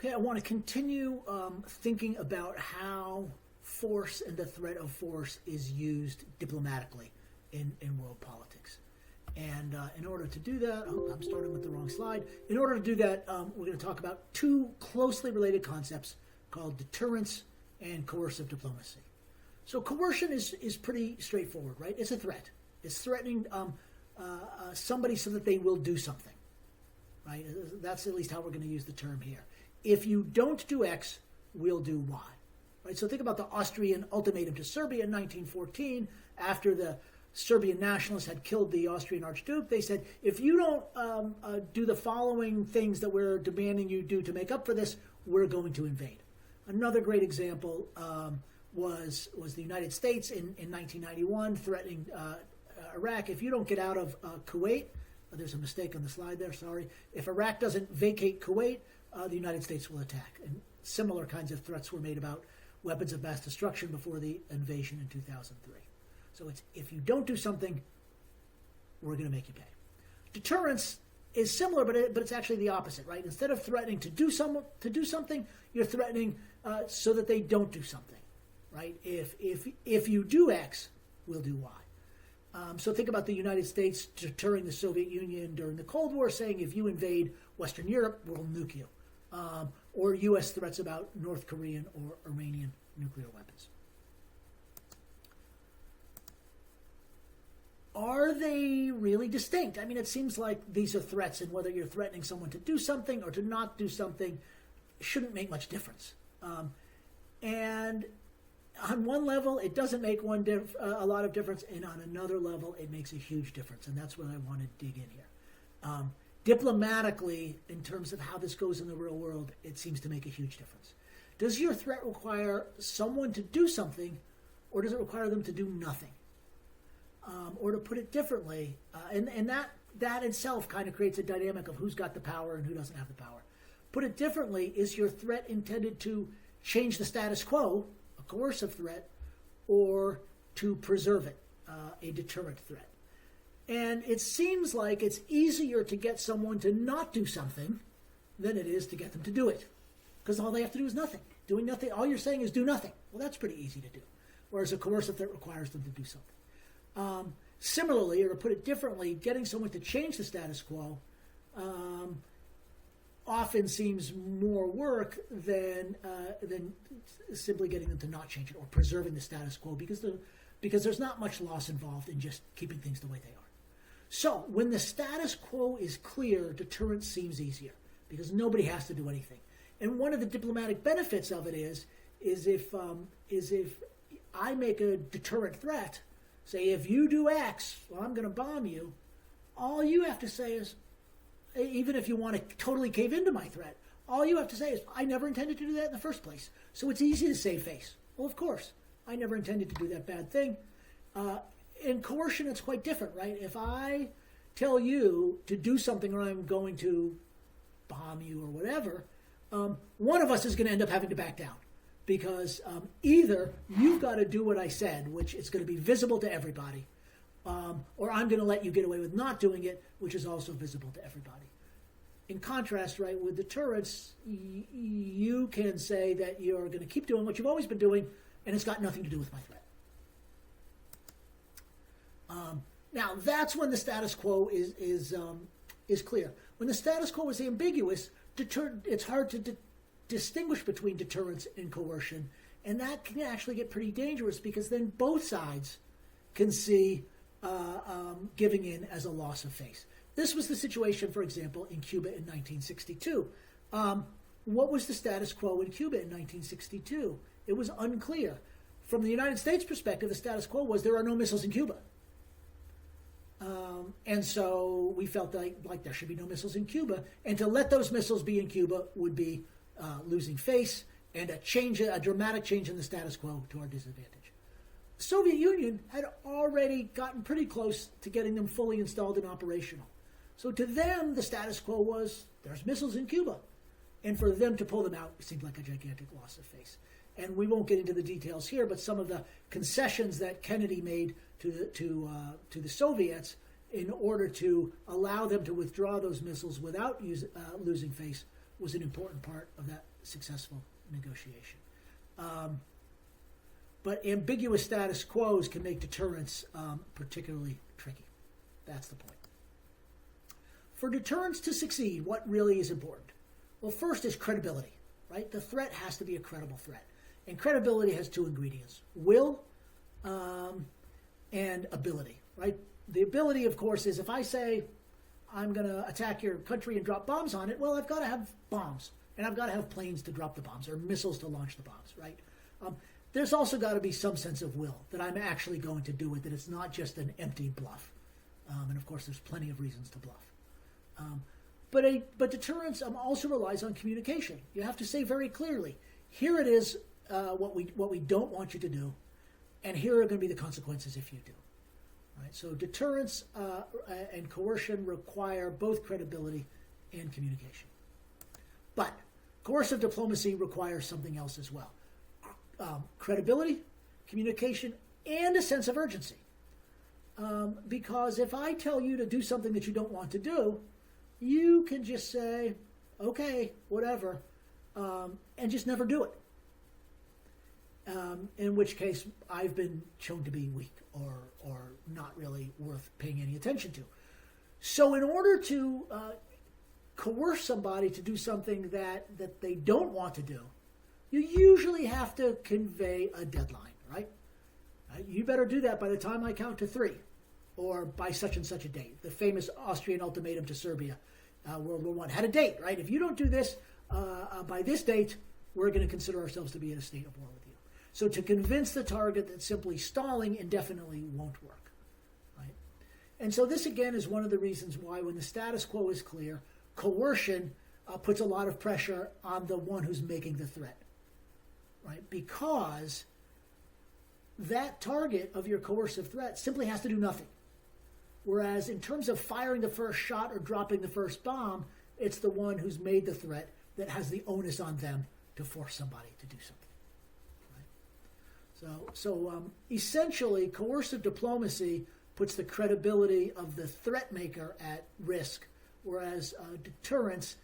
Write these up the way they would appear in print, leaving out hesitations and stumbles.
Okay, I want to continue thinking about how force and the threat of force is used diplomatically in world politics. And in order to do that, I'm starting with the wrong slide. In order to do that, we're going to talk about two closely related concepts called deterrence and coercive diplomacy. So coercion is pretty straightforward, right? It's a threat. It's threatening somebody so that they will do something, right? That's at least how we're going to use the term here. If you don't do X, we'll do Y, right? So think about the Austrian ultimatum to Serbia in 1914 after the Serbian nationalists had killed the Austrian Archduke. They said, if you don't do the following things that we're demanding you do to make up for this, we're going to invade. Another great example was the United States in 1991 threatening Iraq. If you don't get out of Kuwait, there's a mistake on the slide there, sorry. If Iraq doesn't vacate Kuwait, the United States will attack. And similar kinds of threats were made about weapons of mass destruction before the invasion in 2003. So it's, if you don't do something, we're going to make you pay. Deterrence is similar, but it's actually the opposite, right? Instead of threatening to do something, you're threatening so that they don't do something, right? If you do X, we'll do Y. So think about the United States deterring the Soviet Union during the Cold War, saying if you invade Western Europe, we'll nuke you. Or U.S. threats about North Korean or Iranian nuclear weapons. Are they really distinct? I mean, it seems like these are threats, and whether you're threatening someone to do something or to not do something shouldn't make much difference. And on one level, it doesn't make a lot of difference, and on another level, it makes a huge difference, and that's what I want to dig in here. Diplomatically, in terms of how this goes in the real world, it seems to make a huge difference. Does your threat require someone to do something, or does it require them to do nothing? Or to put it differently, and that itself kind of creates a dynamic of who's got the power and who doesn't have the power. Put it differently, is your threat intended to change the status quo, a coercive threat, or to preserve it, a deterrent threat? And it seems like it's easier to get someone to not do something than it is to get them to do it. Because all they have to do is nothing. Doing nothing, all you're saying is do nothing. Well, that's pretty easy to do. Whereas a coercive threat requires them to do something. Similarly, or to put it differently, getting someone to change the status quo often seems more work than simply getting them to not change it or preserving the status quo, because there's not much loss involved in just keeping things the way they are. So when the status quo is clear, deterrence seems easier because nobody has to do anything. And one of the diplomatic benefits of it is if I make a deterrent threat. Say, if you do X, well, I'm going to bomb you. All you have to say is, even if you want to totally cave into my threat, all you have to say is, I never intended to do that in the first place. So it's easy to save face. Well, of course, I never intended to do that bad thing. In coercion, it's quite different, right? If I tell you to do something or I'm going to bomb you or whatever, one of us is going to end up having to back down. Because either you've got to do what I said, which is going to be visible to everybody, or I'm going to let you get away with not doing it, which is also visible to everybody. In contrast, right, with deterrence, you can say that you're going to keep doing what you've always been doing, and it's got nothing to do with my threat. Now, that's when the status quo is clear. When the status quo is ambiguous, it's hard to distinguish between deterrence and coercion, and that can actually get pretty dangerous because then both sides can see giving in as a loss of face. This was the situation, for example, in Cuba in 1962. What was the status quo in Cuba in 1962? It was unclear. From the United States perspective, the status quo was there are no missiles in Cuba. And so we felt like there should be no missiles in Cuba, and to let those missiles be in Cuba would be losing face, and a dramatic change in the status quo to our disadvantage. The Soviet Union had already gotten pretty close to getting them fully installed and operational. So to them, the status quo was, there's missiles in Cuba. And for them to pull them out seemed like a gigantic loss of face. And we won't get into the details here, but some of the concessions that Kennedy made to the Soviets in order to allow them to withdraw those missiles without losing face was an important part of that successful negotiation. But ambiguous status quos can make deterrence particularly tricky. That's the point. For deterrence to succeed, what really is important? Well, first is credibility, right? The threat has to be a credible threat. And credibility has two ingredients: will and ability, right? The ability, of course, is if I say I'm going to attack your country and drop bombs on it, well, I've got to have bombs. And I've got to have planes to drop the bombs or missiles to launch the bombs, right? There's also got to be some sense of will that I'm actually going to do it, that it's not just an empty bluff. And of course, there's plenty of reasons to bluff. But deterrence also relies on communication. You have to say very clearly, here it is, what we don't want you to do, and here are going to be the consequences if you do. Right? So deterrence and coercion require both credibility and communication. But coercive diplomacy requires something else as well. Credibility, communication, and a sense of urgency. Because if I tell you to do something that you don't want to do, you can just say, okay, whatever, and just never do it. In which case, I've been shown to be weak or not really worth paying any attention to. So in order to coerce somebody to do something that they don't want to do, you usually have to convey a deadline, right? You better do that by the time I count to 3, or by such and such a date. The famous Austrian ultimatum to Serbia, World War I, had a date, right? If you don't do this by this date, we're going to consider ourselves to be in a state of war with you. So to convince the target that simply stalling indefinitely won't work, right? And so this, again, is one of the reasons why when the status quo is clear, coercion puts a lot of pressure on the one who's making the threat, right? Because that target of your coercive threat simply has to do nothing. Whereas in terms of firing the first shot or dropping the first bomb, it's the one who's made the threat that has the onus on them to force somebody to do something. Right? So essentially, coercive diplomacy puts the credibility of the threat maker at risk, whereas deterrence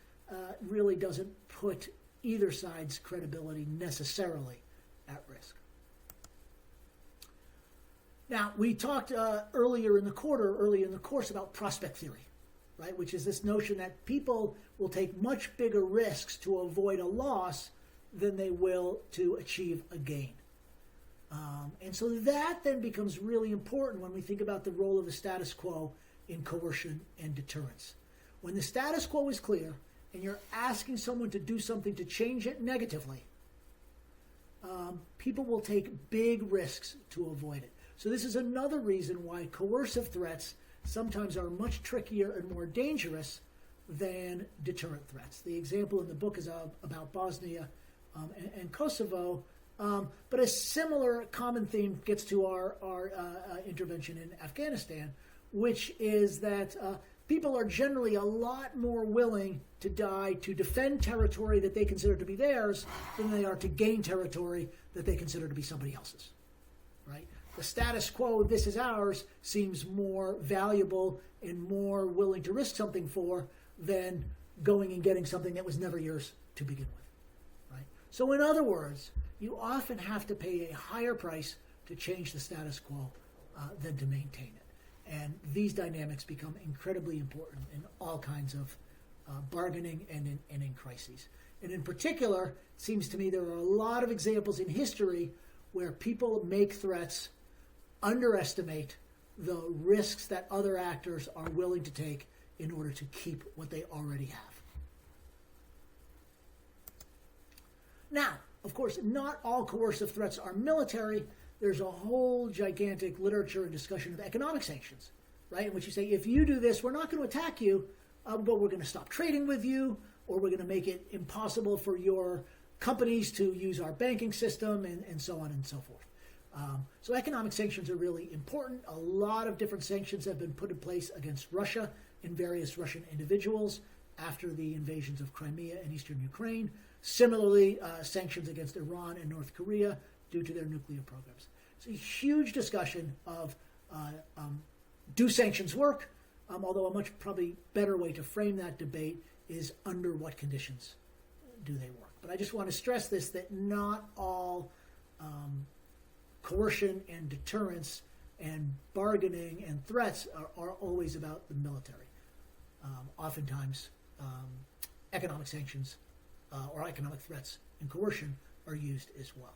really doesn't put either side's credibility necessarily at risk. Now, we talked earlier in the course about prospect theory, right? Which is this notion that people will take much bigger risks to avoid a loss than they will to achieve a gain. And so that then becomes really important when we think about the role of the status quo in coercion and deterrence. When the status quo is clear and you're asking someone to do something to change it negatively, people will take big risks to avoid it. So this is another reason why coercive threats sometimes are much trickier and more dangerous than deterrent threats. The example in the book is about Bosnia and Kosovo, but a similar common theme gets to our intervention in Afghanistan, which is that people are generally a lot more willing to die to defend territory that they consider to be theirs than they are to gain territory that they consider to be somebody else's, right? The status quo, this is ours, seems more valuable and more willing to risk something for than going and getting something that was never yours to begin with, right? So in other words, you often have to pay a higher price to change the status quo than to maintain it. And these dynamics become incredibly important in all kinds of bargaining and in crises. And in particular, it seems to me there are a lot of examples in history where people make threats, underestimate the risks that other actors are willing to take in order to keep what they already have. Now, of course, not all coercive threats are military. There's a whole gigantic literature and discussion of economic sanctions, right? In which you say, if you do this, we're not going to attack you, but we're going to stop trading with you, or we're going to make it impossible for your companies to use our banking system, and so on and so forth. So economic sanctions are really important. A lot of different sanctions have been put in place against Russia and various Russian individuals after the invasions of Crimea and eastern Ukraine. Similarly, sanctions against Iran and North Korea due to their nuclear programs. It's a huge discussion of do sanctions work, although a much probably better way to frame that debate is under what conditions do they work. But I just want to stress this, that not all coercion and deterrence and bargaining and threats are always about the military. Oftentimes, economic sanctions or economic threats and coercion are used as well.